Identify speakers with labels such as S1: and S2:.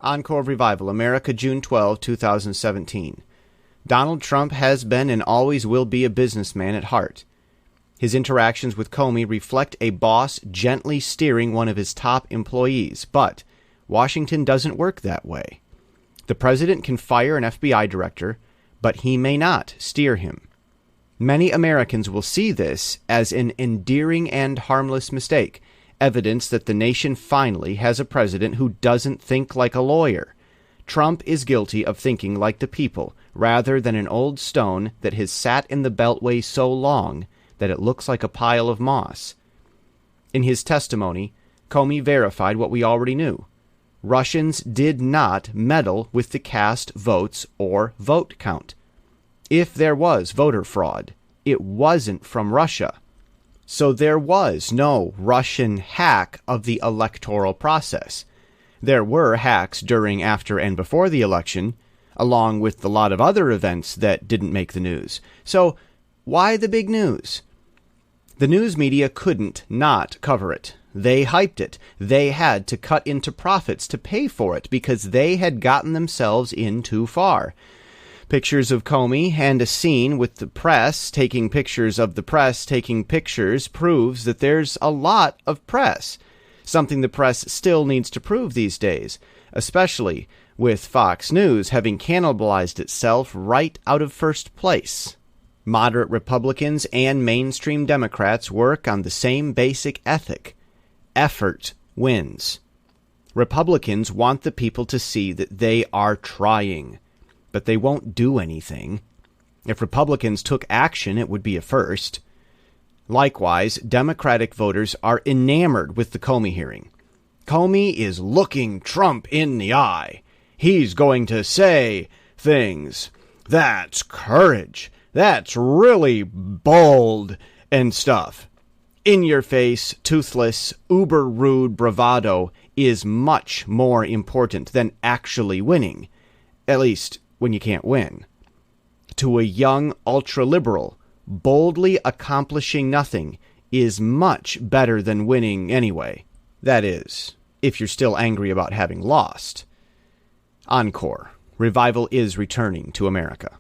S1: Encore Revival, America, June 12, 2017. Donald Trump has been and always will be a businessman at heart. His interactions with Comey reflect a boss gently steering one of his top employees, but Washington doesn't work that way. The president can fire an FBI director, but he may not steer him. Many Americans will see this as an endearing and harmless mistake, evidence that the nation finally has a president who doesn't think like a lawyer. Trump is guilty of thinking like the people, rather than an old stone that has sat in the Beltway so long that it looks like a pile of moss. In his testimony, Comey verified what we already knew. Russians did not meddle with the cast votes or vote count. If there was voter fraud, it wasn't from Russia. So there was no Russian hack of the electoral process. There were hacks during, after, and before the election, along with a lot of other events that didn't make the news. So why the big news? The news media couldn't not cover it. They hyped it. They had to cut into profits to pay for it because they had gotten themselves in too far. Pictures of Comey and a scene with the press taking pictures of the press taking pictures proves that there's a lot of press, something the press still needs to prove these days, especially with Fox News having cannibalized itself right out of first place. Moderate Republicans and mainstream Democrats work on the same basic ethic. Effort wins. Republicans want the people to see that they are trying, but they won't do anything. If Republicans took action, it would be a first. Likewise, Democratic voters are enamored with the Comey hearing. Comey is looking Trump in the eye. He's going to say things. That's courage. That's really bold and stuff. In your face, toothless, uber rude bravado is much more important than actually winning. At least when you can't win. To a young ultra-liberal, boldly accomplishing nothing is much better than winning anyway. That is, if you're still angry about having lost. Encore. Revival is returning to America.